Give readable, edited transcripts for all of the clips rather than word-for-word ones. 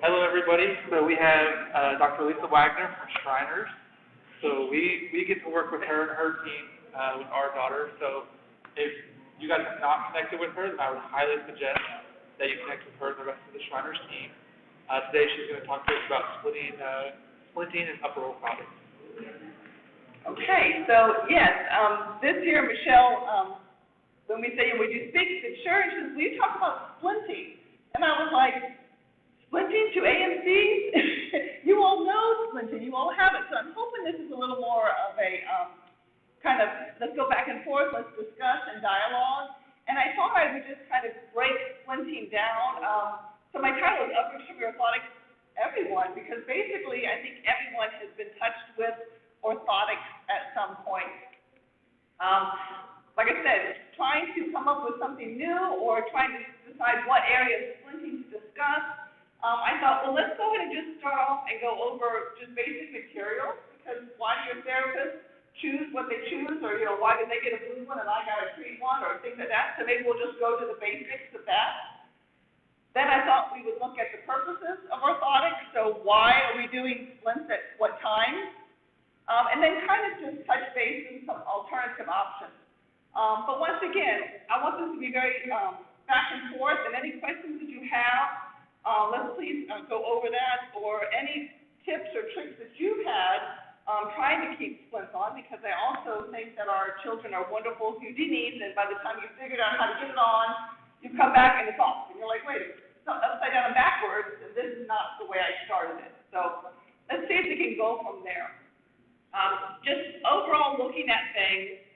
Hello, everybody. So we have Dr. Lisa Wagner from Shriners. So we get to work with her and her team with our daughter. So if you guys have not connected with her, then I would highly suggest that you connect with her and the rest of the Shriners team. Today she's going to talk to us about splinting and upper orthotics. Okay, so yes, this year, Michelle, when we do speak to the church, we talk about splinting. And I was like, splinting to AMCs? You all know splinting, you all have it. So I'm hoping this is a little more of a kind of, let's go back and forth, let's discuss and dialogue. And I thought I would just kind of break splinting down. So my title is Upper Extremity Orthotics Everyone, because basically I think everyone has been touched with orthotics at some point. Like I said, trying to come up with something new or trying to decide what area of splinting to discuss. I thought, well, let's go ahead and just start off and go over just basic material, because why do your therapists choose what they choose, or, why did they get a blue one and I got a green one, or things like that? So maybe we'll just go to the basics of that. Then I thought we would look at the purposes of orthotics, so why are we doing splints at what time? And then kind of just touch base on some alternative options. But once again, I want this to be very back and forth, and any questions that you have, let's please go over that, or any tips or tricks that you've had trying to keep splints on, because I also think that our children are wonderful Houdinis, and by the time you figured out how to get it on, you come back and it's off, and you're like, wait, it's upside down and backwards, and this is not the way I started it. So let's see if we can go from there. Just overall looking at things,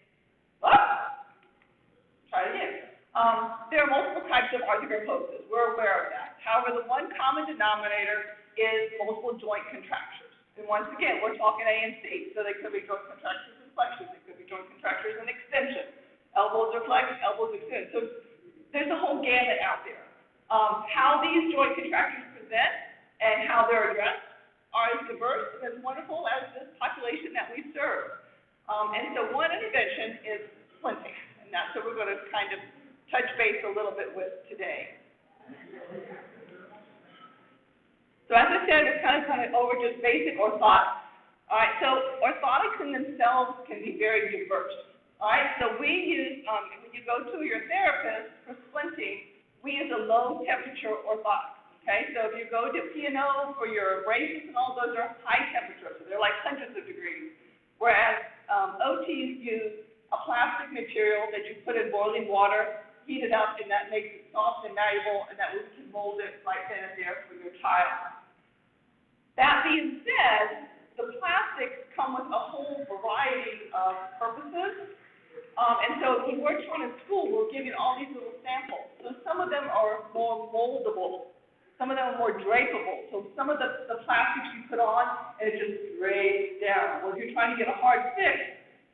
try it again. There are multiple types of arthrogryposis. We're aware of that. However, the one common denominator is multiple joint contractures. And once again, we're talking ANC, so they could be joint contractures and flexions. They could be joint contractures and extension. Elbows are flexed, elbows extend. So there's a whole gamut out there. How these joint contractures present and how they're addressed are as diverse and as wonderful as this population that we serve. And so one intervention is splinting, and that's what we're going to kind of touch base a little bit with today. So as I said, we're kind of over just basic orthotics. All right, so orthotics in themselves can be very diverse. All right, so we use, when you go to your therapist for splinting, we use a low temperature orthotic. Okay, so if you go to P&O for your abrasions and all those are high temperature, so they're like hundreds of degrees. Whereas OTs use a plastic material that you put in boiling water, heat it up, and that makes it soft and malleable, and that we can mold it right then and there for your child. That being said, the plastics come with a whole variety of purposes. And so when we're taught in school, we're given all these little samples. So some of them are more moldable. Some of them are more drapable. So some of the plastics you put on, and it just drays down. Well, if you're trying to get a hard fix,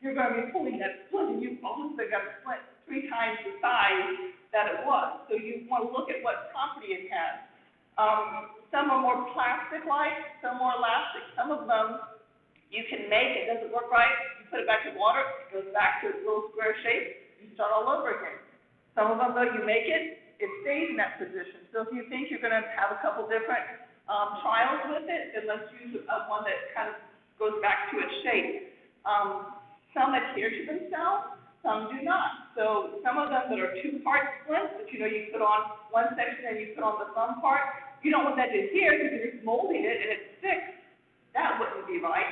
you're going to be pulling that splint, and you've almost got a splint 3 times the size that it was. So you want to look at what property it has. Some are more plastic-like, some more elastic. Some of them you can make, it doesn't work right, you put it back in water, it goes back to its little square shape, you start all over again. Some of them, though, you make it stays in that position. So if you think you're going to have a couple different trials with it, then let's use one that kind of goes back to its shape. Some adhere to themselves, some do not. So some of them that are 2-part splints that you put on one section and you put on the thumb part, you don't want that to adhere because you're just molding it and it sticks. That wouldn't be right.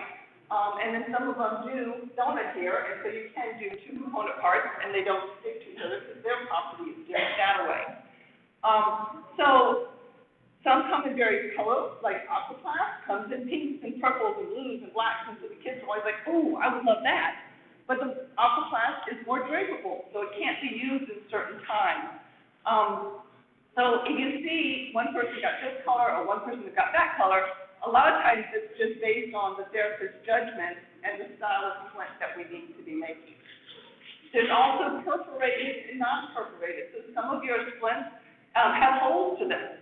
And then some of them don't adhere, and so you can do 2 component parts and they don't stick to each other because their property is different that way. So some come in various colors, like aquaplast comes in pinks and purples and blues and blacks, and so the kids are always like, oh, I would love that. But the aquaplast is more drapable, so it can't be used in certain times. So if you see one person got this color or one person that got that color, a lot of times it's just based on the therapist's judgment and the style of splint that we need to be making. There's also perforated and non-perforated. So some of your splints have holes to them.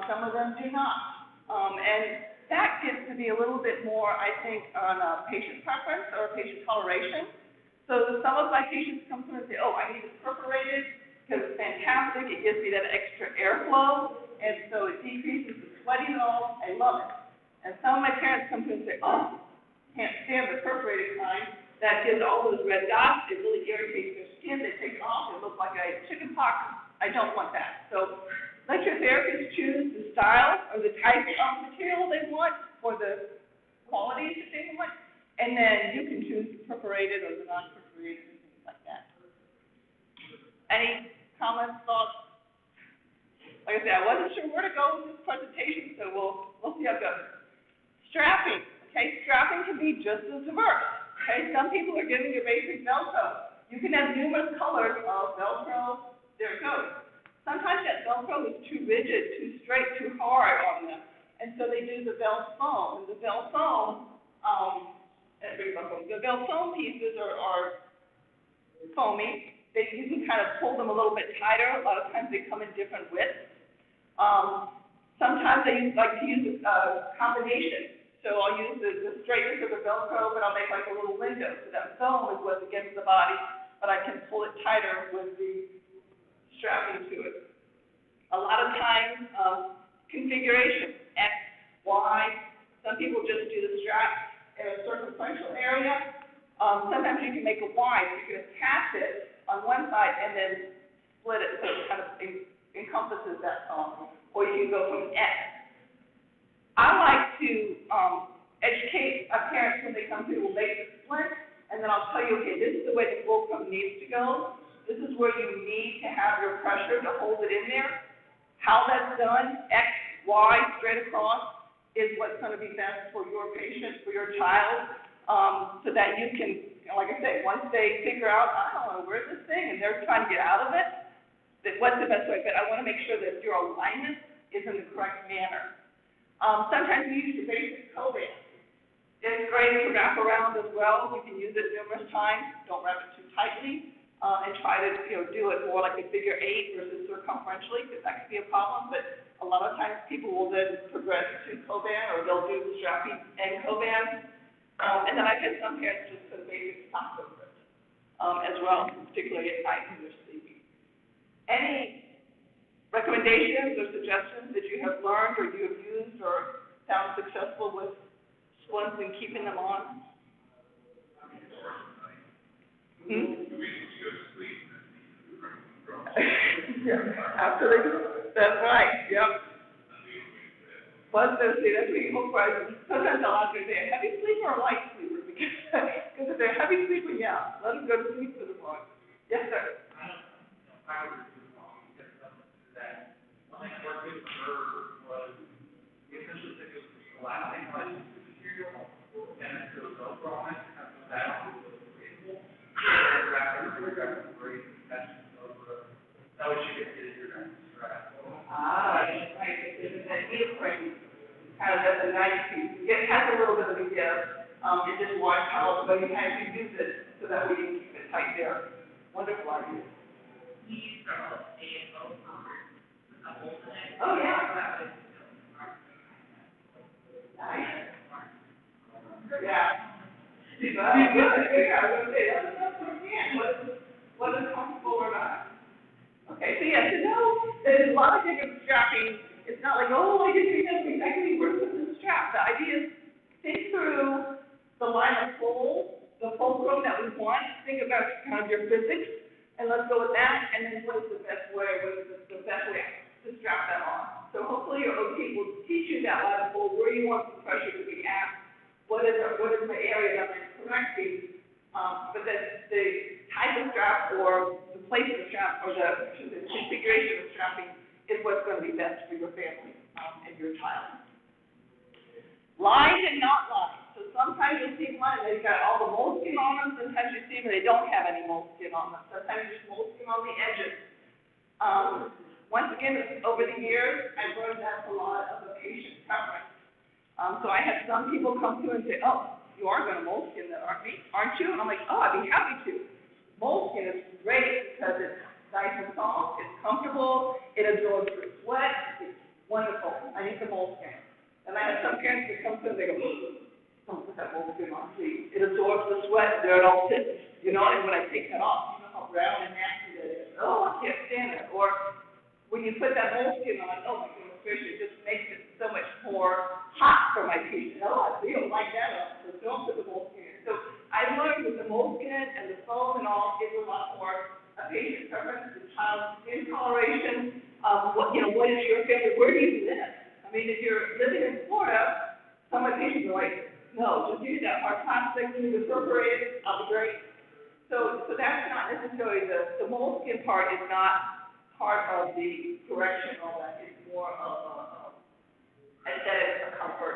Some of them do not. And that gets to be a little bit more, I think, on patient preference or patient toleration. So some of my patients come to me and say, oh, I need it perforated because it's fantastic. It gives me that extra airflow, and so it decreases the sweaty and all, I love it. And some of my parents come to me and say, oh, can't stand the perforated kind. That gives all those red dots. It really irritates their skin. They take it off. It looks like I had chicken pox. I don't want that. So let your therapist choose the style or the type of material they want or the qualities that they want. And then you can choose the perforated or the non-perforated and things like that. Any comments, thoughts? Like I said, I wasn't sure where to go with this presentation, so we'll see how it goes. Strapping. Okay, strapping can be just as diverse. Okay, some people are giving you basic Velcro. You can have numerous colors of Velcro. There it goes. Sometimes that Velcro is too rigid, too straight, too hard on them, and so they do the Velfoam. And the Velfoam, the Velfoam pieces are foamy. You can kind of pull them a little bit tighter. A lot of times they come in different widths. Sometimes I like to use a combination. So I'll use the straightness of the Velcro, but I'll make like a little window. So that foam is what's against the body, but I can pull it tighter with the strapping to it. A lot of times, configuration, X, Y. Some people just do the strap in a circumferential area. Sometimes you can make a Y, so you can attach it on one side and then split it so it kind of encompasses that foam. Or you can go from X. I like to educate parents when they come to will make the split, and then I'll tell you, okay, this is the way the fulcrum needs to go. This is where you need to have your pressure to hold it in there. How that's done, X, Y, straight across, is what's going to be best for your patient, for your child, so that you can, like I say, once they figure out, I don't know, where's this thing, and they're trying to get out of it, that what's the best way? But I want to make sure that your alignment is in the correct manner. Sometimes we use the basic coband. It's great to wrap around as well. You can use it numerous times. Don't wrap it too tightly, and try to do it more like a figure 8 versus circumferentially, because that could be a problem. But a lot of times people will then progress to coband, or they'll do the strapping and coband. And then I've had some parents just put a basic sock over it as well, particularly at night when they're sleeping. Any recommendations or suggestions that you have learned or you have used or found successful with splints and keeping them on? After they do, that's right, yep. Plus, that's people question. Sometimes I'll ask them, are they a heavy sleeper or a light sleeper? Because if they're a heavy sleeper, yeah, let them go to sleep for the morning. Yes, sir. I think what we observed was the initial thing was lasting like material, and then the Velcro on it, after that, it was breathable. And after we got the break, that's that was you get in your neck, right? Right. It's that heel frame, kind of that's a nice piece. It has a little bit of a give. It just watch how, but you have to use it so that we can keep it tight there. Wonderful idea. Oh, yeah. Nice. Yeah. What is comfortable or not? Okay, so yeah, to know that there's a lot of different strapping. It's not like, oh, I didn't know exactly where to put the strap. The idea is think through the line of fold, the fulcrum that we want. Think about kind of your physics, and let's go with that. And then what is the best way? What is the best way to strap that on? So hopefully your OT will teach you that line of fold, where you want the pressure to be at. What is the area that is correcting? But then the type of strap or the place of the strap or the configuration of strapping is what's going to be best for your family and your child. Lined and not lined. So sometimes you'll see one and they've got all the moleskin on them. Sometimes you see them and they don't have any moleskin on them. Sometimes there's moleskin on the edges. Once again, over the years, I've learned that's a lot of the patient preference. So I have some people come to and say, oh, you are going to moleskin that, aren't you? And I'm like, oh, I'd be happy to. Moleskin is great because it's nice and soft, it's comfortable, it absorbs the sweat, it's wonderful. I need the moleskin. And I have some parents that come to and they go, don't put that moleskin on, please. It absorbs the sweat, there it all sits, and when I take that off, you know how brown and nasty that is. Oh, I can't stand it. Or when you put that moleskin on, oh my goodness gracious, it just makes it so much more hot for my patient. Oh, we don't like that, so don't put the moleskin in. So I learned with the moleskin and the foam and all, it's a lot more a patient preference, the child's skin coloration, what is your family, where do you live? I mean, if you're living in Florida, some of my patients are like, no, just use that hard plastic, use the perforated, I'll be great. So that's not necessarily the moleskin part is not part of the correction, all that. It's more of aesthetic or comfort,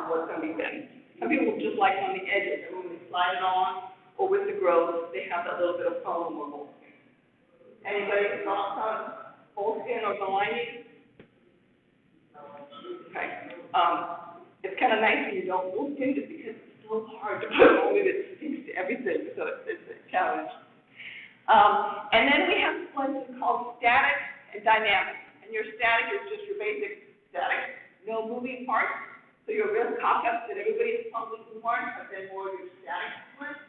what's going to be best. Some people just like on the edges, and when they slide it on, or with the growth, they have that little bit of foam or moleskin. Anybody thoughts on moleskin or the lining? Okay. It's kind of nice when you don't moleskin just because it's so hard to put on it. It sticks to everything, so it's a challenge. And then we have splints called static and dynamic. And your static is just your basic static, no moving parts. So your real cock-ups that everybody is probably worn, but then more your static splints.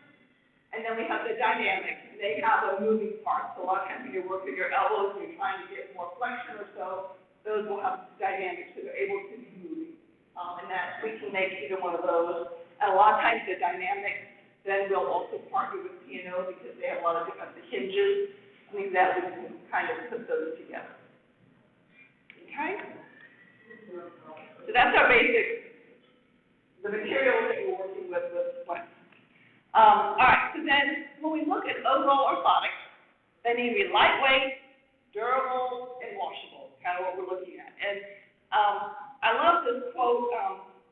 And then we have the dynamic, and they have a moving part. So a lot of times when you're working your elbows and you're trying to get more flexion or so, those will have dynamics, so they're able to be moving. And that we can make either one of those. And a lot of times the dynamic, then we'll also partner with P&O because they have a lot of different hinges. I mean, that we can kind of put those together. Okay? So that's our basic, the materials that we're working with splints. All right, so then when we look at overall orthotics, they need to be lightweight, durable, and washable, kind of what we're looking at. And I love this quote,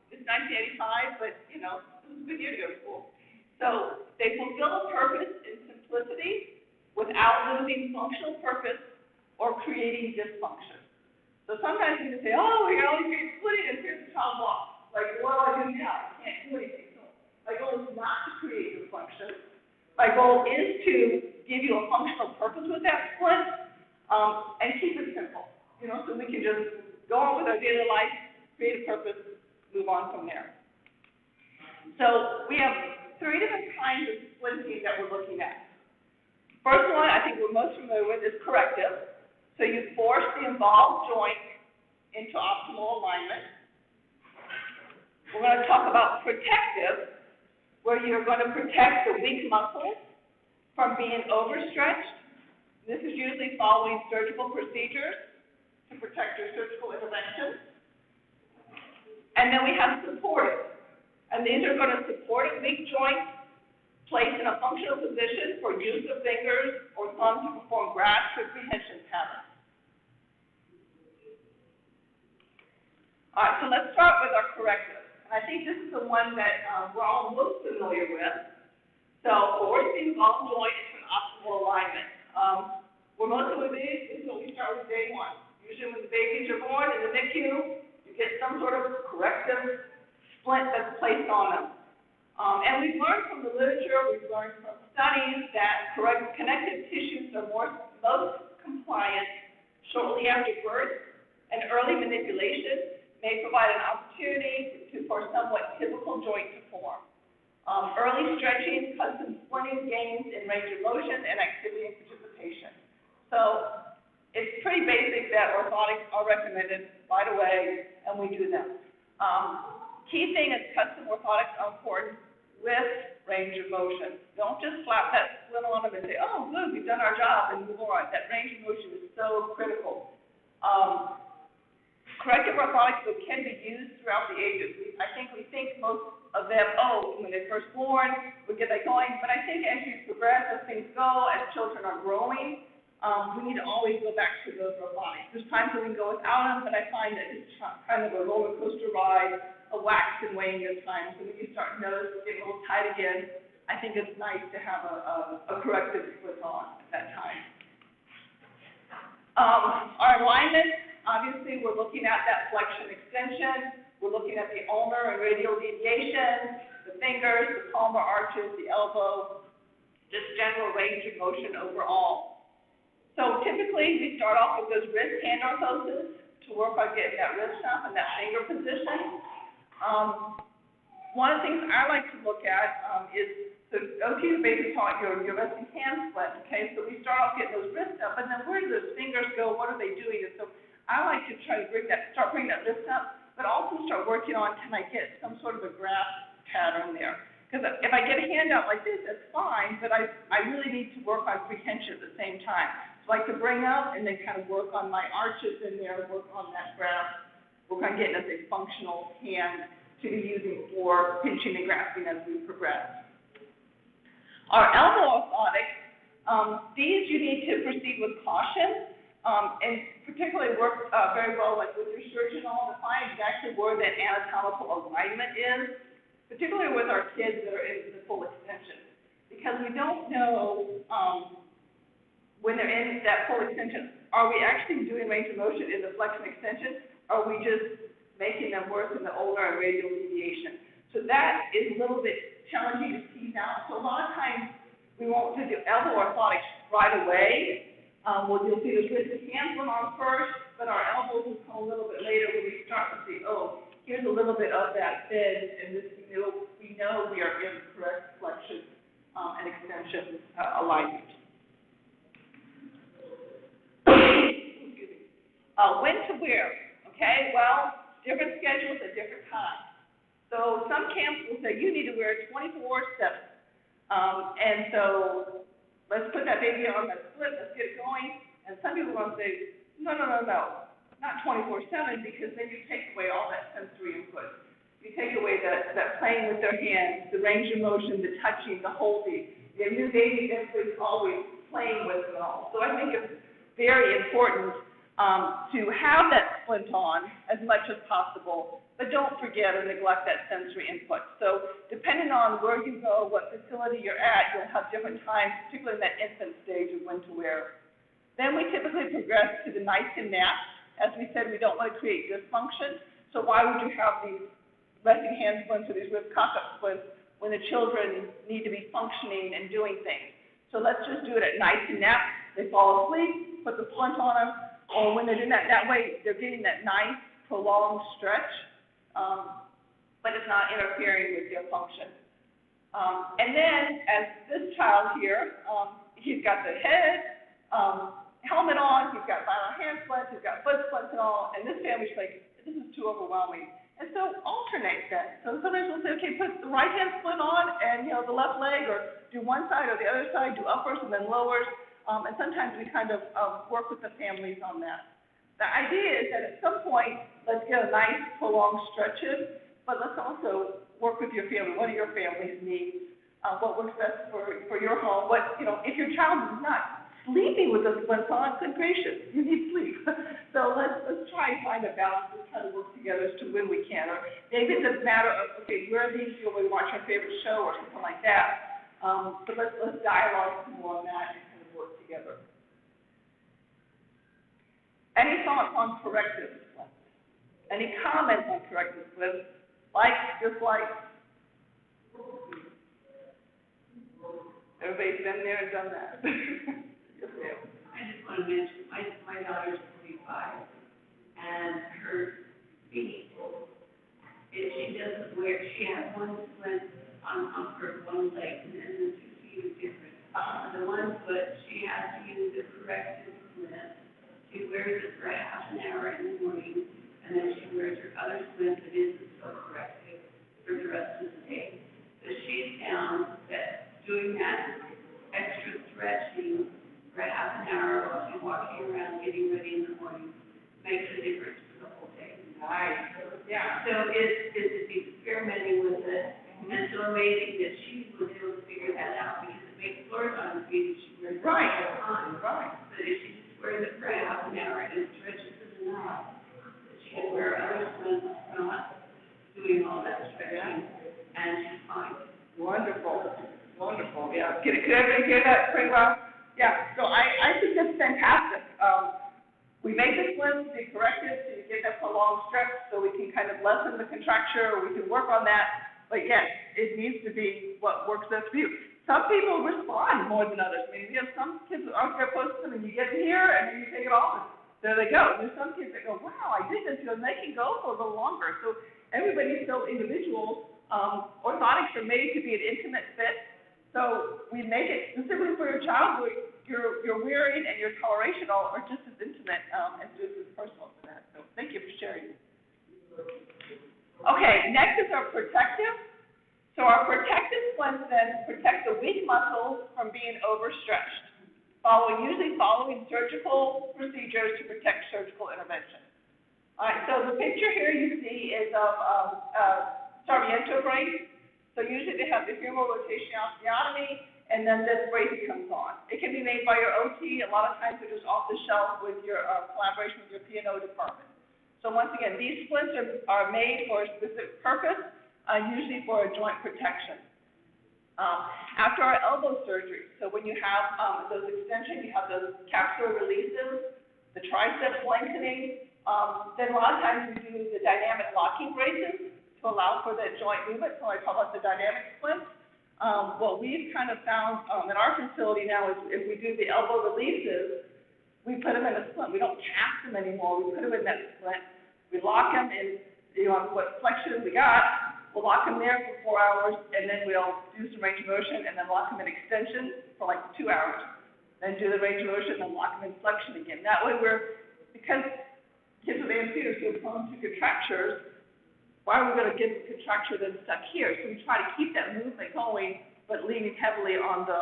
it's 1985, but, it was a good year to go to school. So they fulfill a purpose in simplicity without losing functional purpose or creating dysfunction. So sometimes you can say, oh, we only create splitting and here's the child walk. Like, what do I do now? I can't do anything. My goal is not to create a function. My goal is to give you a functional purpose with that splint, and keep it simple. So we can just go on with our daily life, create a purpose, move on from there. So we have 3 different kinds of splinting that we're looking at. First one, I think we're most familiar with, is corrective. So you force the involved joint into optimal alignment. We're going to talk about protective, where you're going to protect the weak muscles from being overstretched. This is usually following surgical procedures to protect your surgical intervention. And then we have supportive. And these are going to support a weak joint, placed in a functional position for use of fingers or thumb to perform grasp or prehension patterns. All right, so let's start with our corrective. I think this is the one that we're all most familiar with. So force the involved joint into an optimal alignment. We're most of these, this is what we start with day one. Usually when the babies are born in the NICU, you get some sort of corrective splint that's placed on them. And we've learned from the literature, we've learned from studies that connective tissues are most compliant shortly after birth, and early manipulation may provide an opportunity for somewhat typical joint to form. Early stretching causes splinting gains in range of motion and activity and participation. So it's pretty basic that orthotics are recommended right away, and we do them. Key thing is custom orthotics are important with range of motion. Don't just slap that splint on them and say, oh, good, we've done our job, and move on. That range of motion is so critical. Corrective orthotics can be used throughout the ages. I think we think most of them, when they're first born, we get that going. But I think as you progress, as things go, as children are growing, we need to always go back to those orthotics. There's times when we can go without them, but I find that it's kind of a roller coaster ride, a wax and wane at times. And when you start noticing getting a little tight again, I think it's nice to have a corrective split on at that time. Our alignment. Obviously, we're looking at that flexion extension. We're looking at the ulnar and radial deviation, the fingers, the palmar arches, the elbow, just general range of motion overall. So typically, we start off with those wrist-hand orthosis to work on getting that wrist up and that finger position. One of the things I like to look at is, so OT is basically taught your wrist and hand split, okay? So we start off getting those wrists up, and then where do those fingers go? What are they doing? And so I like to try to start bringing that wrist up but also start working on, can I get some sort of a graph pattern there? Because if I get a handout like this, that's fine, but I really need to work on prehension at the same time. So I like to bring up and then kind of work on my arches in there, work on that graph, work on getting us a functional hand to be using for pinching and grasping as we progress. Our elbow orthotics, these you need to proceed with caution, and particularly work very well like with your surgeonal to find exactly where that anatomical alignment is, particularly with our kids that are in the full extension, because we don't know when they're in that full extension, are we actually doing range of motion in the flexion extension, or are we just making them worse in the ulnar and radial deviation? So that is a little bit challenging to tease out. So a lot of times we won't do the elbow orthotics right away. You'll see the wrist and hands one on first, but our elbows will come a little bit later when we start to see, oh, here's a little bit of that bend, and this, we know we are in correct flexion and extension alignment. When to wear, okay? Well, different schedules at different times. So some camps will say you need to wear 24/7. And so let's put that baby on that split, let's get it going. And some people will say, no, not 24/7, because then you take away all that sensory input. You take away that playing with their hands, the range of motion, the touching, the holding. Your new baby is always playing with it all. So I think it's very important to have that splint on as much as possible, but don't forget or neglect that sensory input. So depending on where you go, what facility you're at, you'll have different times, particularly in that infant stage of when to wear. Then we typically progress to the nights and naps. As we said, we don't want to create dysfunction, so why would you have these resting hand splints or these rib cock-up splints when the children need to be functioning and doing things? So let's just do it at nights and naps. They fall asleep, put the splint on them, or when they're doing that way, they're getting that nice, prolonged stretch, but it's not interfering with their function. And then, as this child here, he's got the head, helmet on, he's got violent hand splints, he's got foot splints and all, and this family's like, this is too overwhelming. And so alternate that. So sometimes we'll say, okay, put the right hand splint on and, the left leg, or do one side or the other side, do uppers and then lowers. And sometimes we kind of work with the families on that. The idea is that at some point, let's get a nice prolonged stretch in, but let's also work with your family. What do your families need? What works best for your home? If your child is not sleeping with the splints on, good gracious, you need sleep. So let's try and find a balance and try to work together as to when we can. Or maybe it's a matter of, okay, where are these? We watch our favorite show or something like that. So let's dialogue some more on that and kind of work together. Any thoughts on corrective splints? Any comments on corrective splints? Like, dislike? Everybody's been there and done that. Yes, ma'am. I just want to mention, my daughter's 45, and her feet, if she doesn't wear, she has one splint on her one leg, and then the 2 feet is different. The one foot, she has to use the corrective splint. She wears it for half an hour in the morning, and then she wears her other splint that isn't so corrective for the rest of the day. So she's found that doing that extra stretching for half an hour while she's walking around getting ready in the morning makes a difference for the whole day. Nice. Yeah. So it's experimenting with it, and it's so amazing that she was able to figure that out, because it makes floors on her feet if she wears it all the time. Right. But if she just wears it for half an hour and stretches it enough, that she can wear other splints not doing all that stretching, and she's fine. Wonderful. Wonderful. Yeah. Could everybody hear that pretty well? Yeah. So I think that's fantastic. We make the splints be corrected so you get that prolonged stretch so we can kind of lessen the contracture, or we can work on that. But yes, it needs to be what works best for you. Some people respond more than others. I mean, we have some kids that aren't their post and you get in here and then you take it off and there they go. There's some kids that go, wow, I did this, and they can go for a little longer. So everybody's so individual. Orthotics are made to be an intimate fit. So we make it specifically for your child, where your wearing and your toleration are just as intimate and just as personal for that. So thank you for sharing. Okay, next is our protective. So our protective splints then protect the weak muscles from being overstretched, usually following surgical procedures to protect surgical intervention. All right, so the picture here you see is of Sarmiento brace. So usually they have the humeral rotation osteotomy, and then this brace comes on. It can be made by your OT. A lot of times they're just off the shelf with your collaboration with your P&O department. So once again, these splints are made for a specific purpose, usually for a joint protection. After our elbow surgery, so when you have those extensions, you have those capsular releases, the tricep lengthening, then a lot of times we do the dynamic locking braces to allow for that joint movement, so I call it the dynamic splint. What we've kind of found in our facility now is if we do the elbow releases, we put them in a splint. We don't cast them anymore. We put them in that splint. We lock them in, what flexion we got. We'll lock them there for 4 hours, and then we'll do some range of motion, and then lock them in extension for like 2 hours. Then do the range of motion, and then lock them in flexion again. That way because kids with AMC are so prone to contractures, why are we going to get the contracture that's stuck here? So we try to keep that movement going, but leaning heavily on the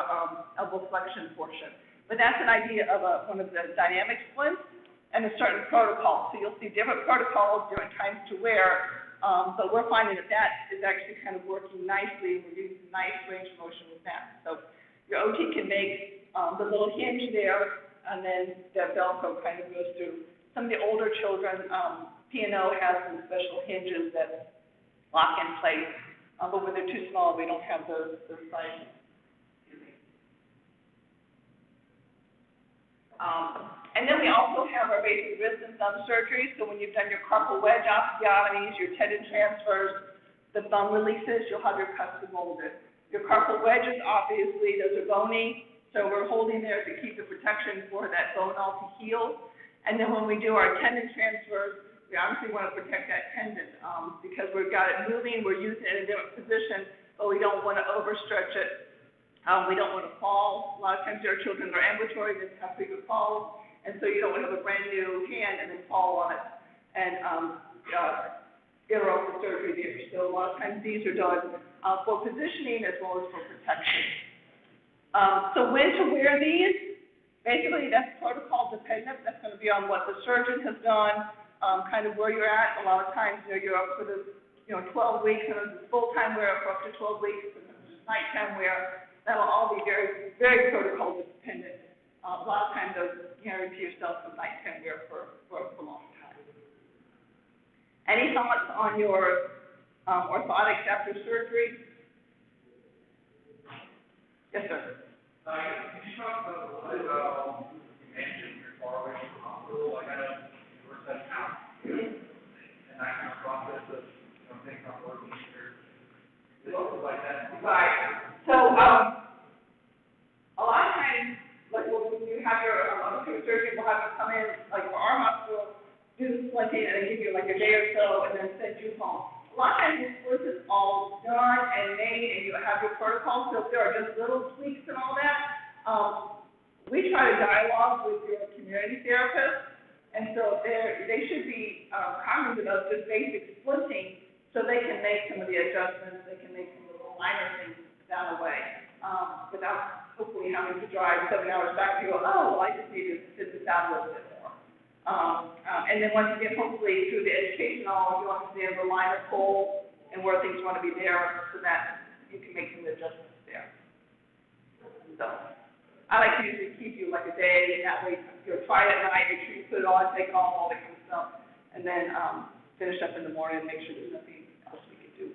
elbow flexion portion. But that's an idea of one of the dynamic splints and a certain protocol. So you'll see different protocols, different times to wear. But we're finding that is actually kind of working nicely. We're using nice range of motion with that. So your OT can make the little hinge there, and then the Velcro kind of goes through. Some of the older children, P&O has some special hinges that lock in place. But when they're too small, we don't have those sizes. And then we also have our basic wrist and thumb surgery. So when you've done your carpal wedge osteotomies, your tendon transfers, the thumb releases, you'll have your custom molded. Your carpal wedges, obviously, those are bony. So we're holding there to keep the protection for that bone all to heal. And then when we do our tendon transfers, we obviously want to protect that tendon because we've got it moving, we're using it in a different position, but we don't want to overstretch it. We don't want to fall. A lot of times our children are ambulatory, they have frequent falls, and so you don't want to have a brand new hand and then fall on it and interrupt the surgery there. So a lot of times these are done for positioning as well as for protection. So when to wear these? Basically, that's protocol dependent. That's going to be on what the surgeon has done, kind of where you're at. A lot of times, you're up for the 12 weeks, and it's full-time wear for up to 12 weeks, and then there's nighttime wear. That'll all be very, very protocol dependent. A lot of times, they'll guarantee yourself some nighttime wear for a long time. Any thoughts on your orthotics after surgery? Yes, sir. Can you talk about a little bit about you mentioned you're far away from the hospital, like I know you were set out, and that kind of process of things not working here. Like that. Right. So, a lot of times, like when you have your surgery, we'll have you come in, like for our hospital, do the splinting, and then give you like a day or so, and then send you home. A lot of times, this split is all done and made, and you have your protocol. So if there are just little tweaks and all that, we try to dialogue with your community therapist, and so they should be cognizant of just basic splitting, so they can make some of the adjustments. They can make some little minor things down the way, without hopefully having to drive 7 hours back to go, oh, well, I just need to sit this out a little bit more. And then once you get hopefully through the educational, you understand the line of pull and where things want to be there so that you can make some adjustments there. So I like to usually keep you like a day, and that way you'll try it at night, make sure you put it on, take it off, all that kind of stuff, and then finish up in the morning and make sure there's nothing else we can do.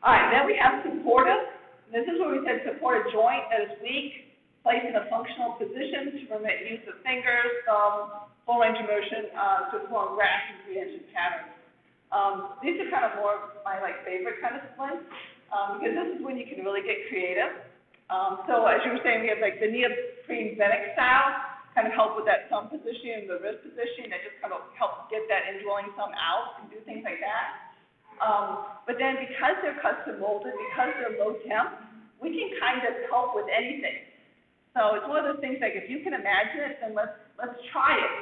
All right, then we have supportive. This is where we said support a joint that is weak, placed in a functional position to permit use of fingers, thumb, full range of motion to form rash and prehension patterns. These are kind of more of my favorite kind of splints because this is when you can really get creative. So as you were saying, we have like the neoprene Venic style, kind of help with that thumb position and the wrist position. That just kind of helps get that indwelling thumb out and do things like that. But then because they're custom molded, because they're low temp, we can kind of help with anything. So it's one of those things like if you can imagine it, then let's try it.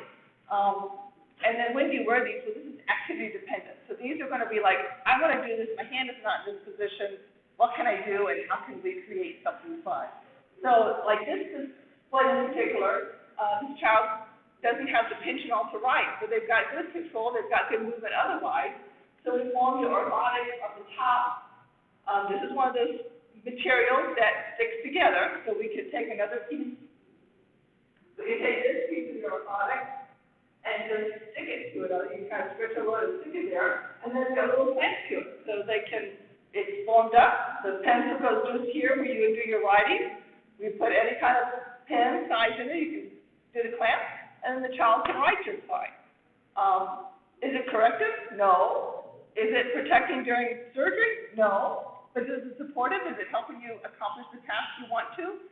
And then when you wear these, so this is activity dependent. So these are going to be like, I want to do this, my hand is not in this position, what can I do and how can we create something fun? So like this one in particular, this child doesn't have the pinch and all to write, but they've got good control, they've got good movement otherwise. So we formed the orthotics on the top. This is one of those materials that sticks together, so we could take another piece. So you take this piece of your orthotic and just stick it to it. You kind of stretch a little and stick it there, and then it's got a little clamp to it, so they can, it's formed up. The pencil goes just here where you would do your writing. We put any kind of pen size in it, you can do the clamp, and then the child can write just fine. Is it corrective? No. Is it protecting during surgery? No. But is it supportive? Is it helping you accomplish the task you want to?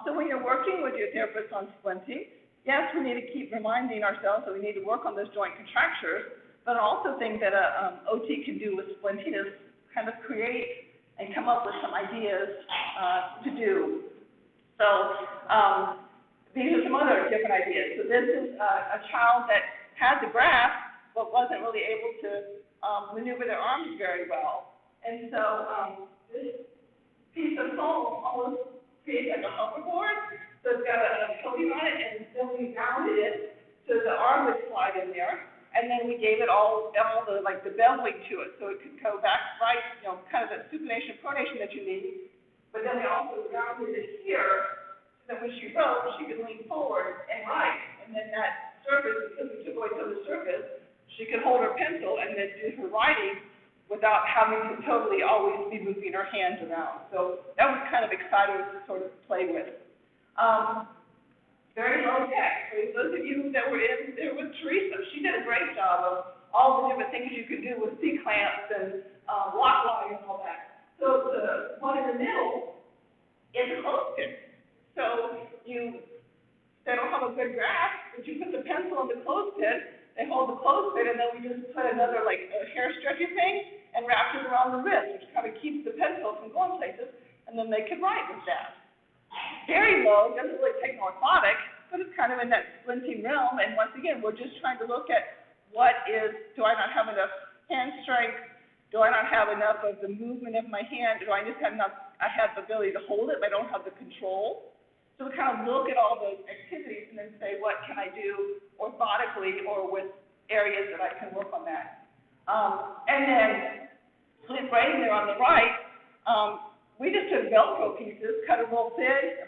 So when you're working with your therapist on splinting, yes, we need to keep reminding ourselves that we need to work on those joint contractures, but I also think that a OT can do with splinting is kind of create and come up with some ideas to do. So these are some other different ideas. So this is a child that had the grasp, but wasn't really able to maneuver their arms very well. And so this piece of foam almost creates like a hoverboard. So it's got a coating on it, and then we rounded it so the arm would slide in there. And then we gave it all the like the beveling to it, so it could go back right, kind of the supination pronation that you need. But then we also rounded it here, so that when she wrote, she could lean forward and write. And then that surface, because we took away some of the surface, she could hold her pencil and then do her writing without having to totally always be moving her hands around. So that was kind of exciting to sort of play with. Very low tech. For those of you that were in there with Teresa, she did a great job of all the different things you could do with C-clamps and lock line and all that. So the one in the middle is a clothespin. So they don't have a good grasp, but you put the pencil in the clothespin, they hold the clothespin, and then we just put another like a hair stretchy thing and wrapped it around the wrist, which kind of keeps the pencil from going places, and then they can write with that. Very low, doesn't really take an orthotic, but it's kind of in that splinting realm, and once again, we're just trying to look at do I not have enough hand strength? Do I not have enough of the movement of my hand? Do I just have enough, I have the ability to hold it, but I don't have the control? So we kind of look at all those activities and then say, what can I do orthotically or with areas that I can work on that? And then with writing there on the right, we just took Velcro pieces, cut a little thin,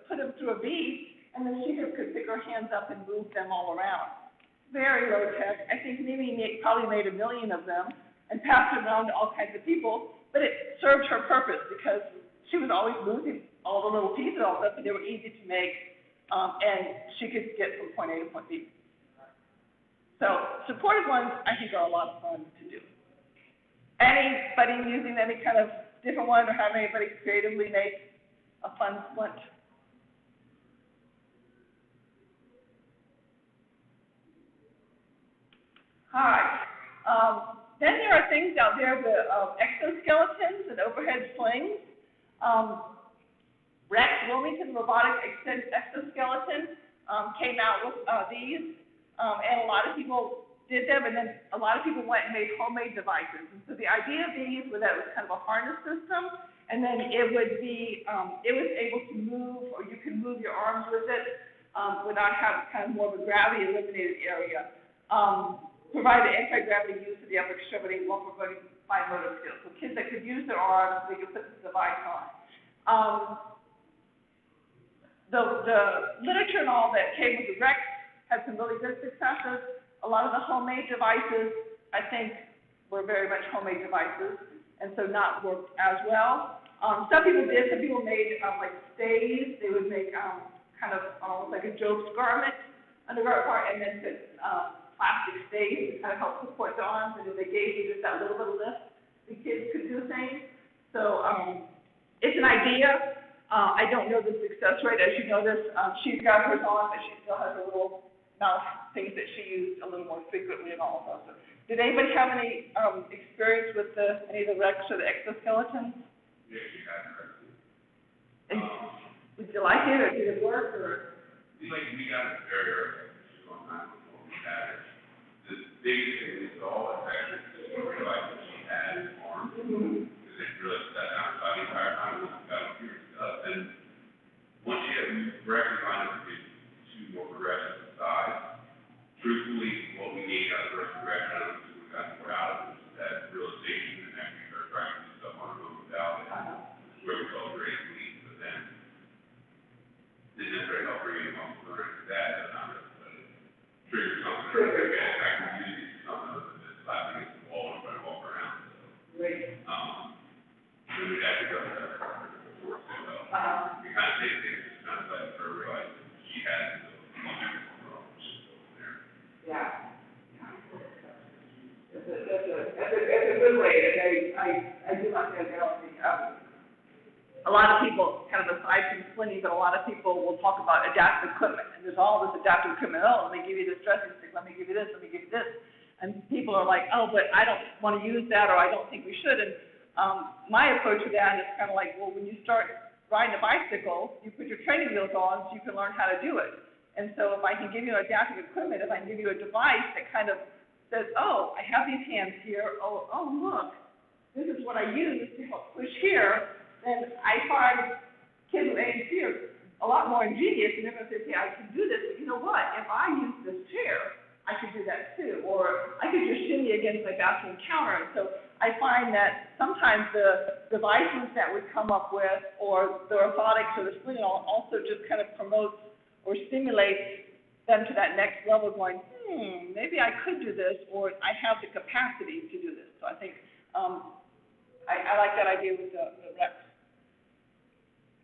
put them through a bead, and then she could pick her hands up and move them all around. Very low tech. I think Mimi probably made 1 million of them and passed it around to all kinds of people, but it served her purpose because she was always moving all the little pieces all up, and they were easy to make, and she could get from point A to point B. So supported ones, I think, are a lot of fun to do. Anybody using any kind of different one or have anybody creatively make a fun splint? Hi. Then there are things out there, the exoskeletons and overhead slings. Rex Wilmington Robotic Exoskeleton came out with these, and a lot of people did them, and then a lot of people went and made homemade devices. And so the idea of these was that it was kind of a harness system, and then it would be, it was able to move, or you can move your arms with it without having kind of more of a gravity eliminated area. Provided anti-gravity use of the upper extremity while providing fine motor skills. So kids that could use their arms, they could put the device on. The literature and all that came with the Rex had some really good successes. A lot of the homemade devices, I think, were very much homemade devices, and so not worked as well. Some people did. Some people made like stays. They would make kind of almost like a Job's garment, undergarment part, and then put plastic stays to kind of help support the arms, and if they gave you just that little bit of lift, the kids could do things. So it's an idea. I don't know the success rate. As you notice, she's got hers on, but she still has her little mouth things that she used a little more frequently and all of those. Did anybody have any experience with any of the Rex or the exoskeletons? Yeah, you had Rex. And did you like it, or did it work, or? We got it very early, a long time before we had it. biggest thing we saw was actually just realized that she had arms, because they really sat down her body the entire time, and got up here and stuff, and once she had, we're actually finding that we two more progressions in size. Truthfully, what we need out of the first progression, I don't think we got more out of it, was that realization, and actually start trying to do stuff on our own without it, where we saw great leads, but then didn't necessarily help bring any muscle or anything like that, but not necessarily trigger something or anything, and I can use it for something other than just slapping against the wall and trying to walk around, so. Great. Then we actually got that before, so, we kind of did things, just kind of letting her realize that she had the there. Yeah. That's a good way, and I do like that analogy. A lot of people, kind of aside from splinting, but a lot of people will talk about adaptive equipment, and there's all this adaptive equipment. Oh, let me give you this dressing stick, let me give you this, let me give you this. And people are like, oh, but I don't want to use that, or I don't think we should. And my approach to that is kind of like, well, when you start riding a bicycle, you put your training wheels on so you can learn how to do it. And so if I can give you adaptive equipment, if I can give you a device that kind of says, oh, I have these hands here, oh, look, this is what I use to help push here, then I find kids with ANC are a lot more ingenious, and they're going to say, I can do this, but you know what, if I use this chair, I could do that too, or I could just shimmy against my bathroom counter. And so I find that sometimes the devices that we come up with, or the orthotics or the splinting, also just kind of promotes or stimulates them to that next level, going, maybe I could do this, or I have the capacity to do this. So I think I like that idea with the reps.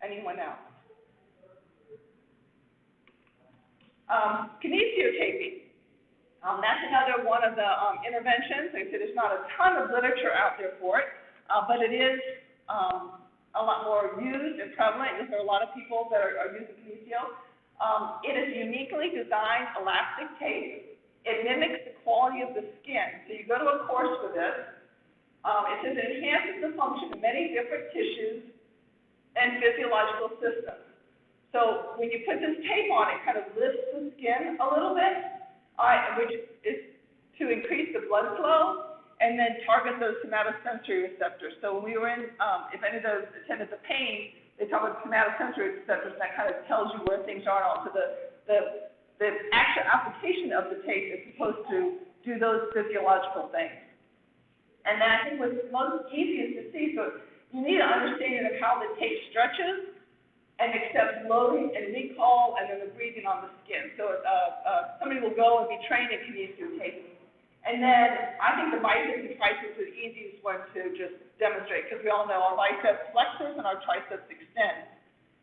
Anyone else? Kinesiotaping. That's another one of the interventions. Like I said, there's not a ton of literature out there for it, but it is a lot more used and prevalent. There are a lot of people that are using kinesio. It is uniquely designed elastic tape. It mimics the quality of the skin. So you go to a course for this. It says it enhances the function of many different tissues and physiological systems. So when you put this tape on, it kind of lifts the skin a little bit, which is to increase the blood flow and then target those somatosensory receptors. So when we were in, if any of those attended the pain, they talk about somatosensory receptors, and that kind of tells you where things are. And also the actual application of the tape is supposed to do those physiological things. And then I think what's most easiest to see, so you need an understanding of how the tape stretches and accepts loading and recall, and then the breathing on the skin. So somebody will go and be trained in kinesiotaping. And then I think the biceps and triceps are the easiest one to just demonstrate, because we all know our biceps flexors and our triceps extend.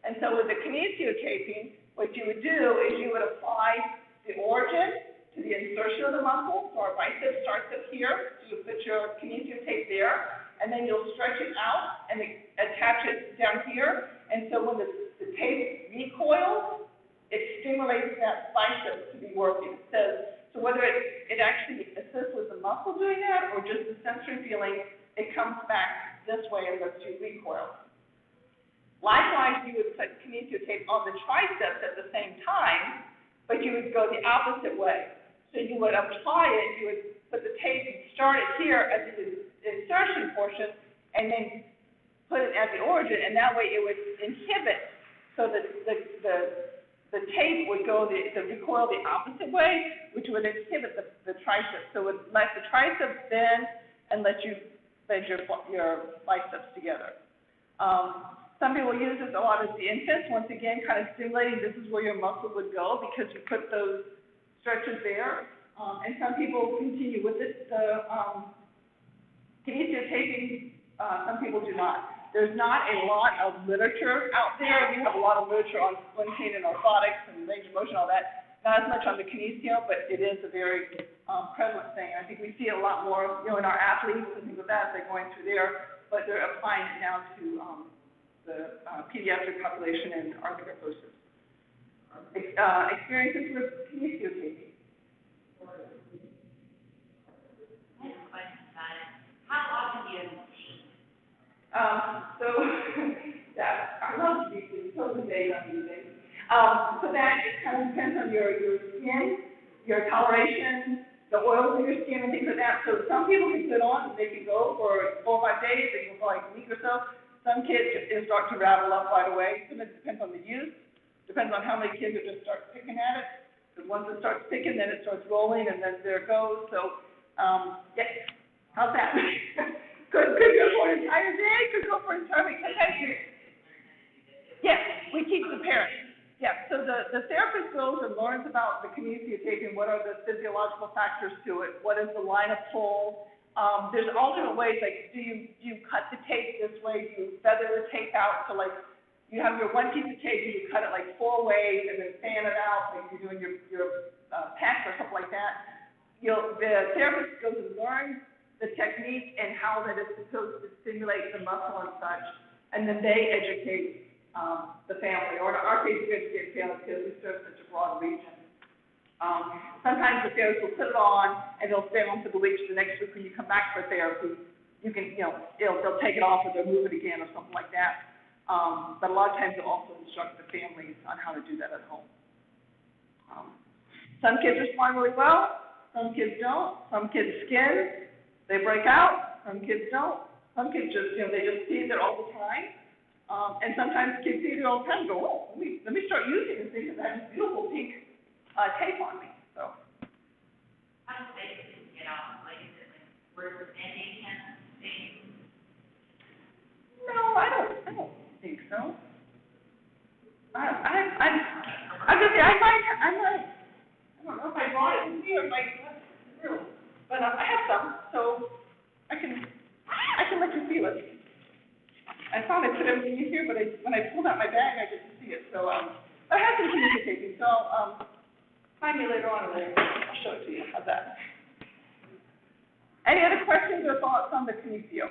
And so with the kinesiotaping, what you would do is you would apply the origin to the insertion of the muscle. So our bicep starts up here, so you put your kinesiotape there, and then you'll stretch it out and attach it down here. And so when the tape recoils, it stimulates that bicep to be working. So whether it actually assists with the muscle doing that or just the sensory feeling, it comes back this way and lets you recoil. Likewise, you would put kinesiotape on the triceps at the same time, but you would go the opposite way. So you would apply it, you would put the tape, start it here at the insertion portion, and then put it at the origin, and that way it would inhibit, so that the tape would go the recoil the opposite way, which would inhibit the triceps. So it would let the triceps bend and let you bend your biceps together. Some people use this a lot as the infants, once again, kind of stimulating this is where your muscle would go because you put those stretches there. And some people continue with it. The kinesiotaping, some people do not. There's not a lot of literature out there. We have a lot of literature on splinting and orthotics and range of motion, all that. Not as much on the kinesio, but it is a very prevalent thing. I think we see it a lot more, in our athletes and things like that. They're going through there, but they're applying it now to the pediatric population and arthrogryposis. Experiences with kinesiotaping. I have a question about it. How often do you have So that I love these totally based on these things. So that it kind of depends on your skin, your toleration, the oils in your skin and things like that. So some people can put on and they can go for 4 or 5 days, they can go for like a week or so. Some kids, it starts to ravel up right away. Some of it depends on the use, depends on how many kids are just start picking at it. Because once it starts picking, then it starts rolling, and then there it goes. So, yeah, how's that? Could go for an entire day, could go for an entire week. Sometimes yes, we teach the parents. Yeah, so the therapist goes and learns about the kinesiotaping, what are the physiological factors to it, what is the line of pull. There's alternate ways, like do you cut the tape this way, do you feather the tape out, so like you have your one piece of tape, you cut it like 4 ways and then fan it out, like you're doing your pecs or something like that. The therapist goes and learns the technique and how that is supposed to stimulate the muscle and such, and then they educate the family, or in our case, we educate the family because we serve such a broad region. Sometimes the therapist will put it on and they'll stay on for the week. So the next week when you come back for therapy, you can, they'll take it off or they'll move it again or something like that. But a lot of times they'll also instruct the families on how to do that at home. Some kids respond really well, some kids don't. Some kids skin, they break out. Some kids don't. Some kids just, they just see it all the time. And sometimes kids see it all the time and go, oh, let me start using this thing because I have this beautiful pink tape on me. So. How do they get off? Like, is it like worse than any kind of thing? No, I don't think so. I'm just saying, I don't know if I brought it with me or if I left it in the room, but I have some, so I can let you feel it. I thought I put everything in here, but when I pulled out my bag, I didn't see it. So I have some kinesiotaping. So find me later on, and I'll show it to you. How's that? Any other questions or thoughts on the kinesio?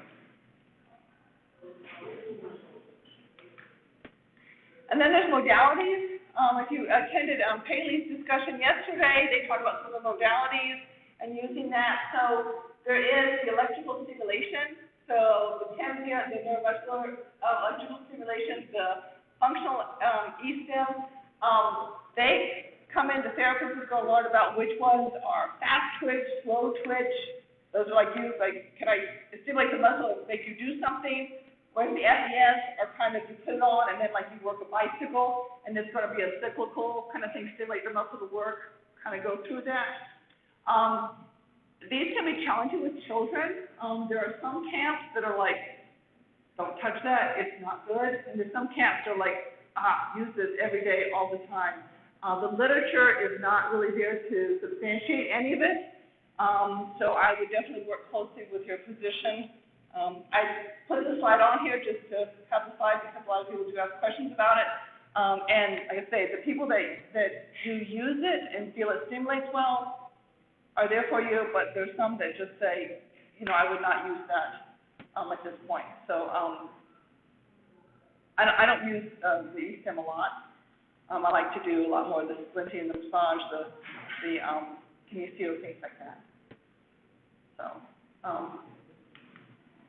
And then there's modalities. If you attended Paley's discussion yesterday, they talked about some of the modalities and using that. So there is the electrical stimulation. So the TEMSIA, the neuromuscular electrical stimulation, the functional E-stim, they come in, the therapists will go learn about which ones are fast twitch, slow twitch. Those are like can I stimulate the muscle and make you do something? Whereas the FES are kind of, you put it on and then like you work a bicycle, and it's going to be a cyclical kind of thing, stimulate the muscle to work, kind of go through that. These can be challenging with children. There are some camps that are like, don't touch that, it's not good. And there's some camps that are like, use this every day, all the time. The literature is not really there to substantiate any of it. So I would definitely work closely with your physician. I put the slide on here just to have the slide because a lot of people do have questions about it. And like I say, the people that do use it and feel it stimulates well are there for you, but there's some that just say, I would not use that at this point. So I don't use the E-stim a lot. I like to do a lot more of the splinting and the massage, the kinesio, things like that. So,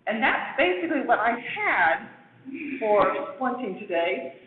and that's basically what I had for splinting today.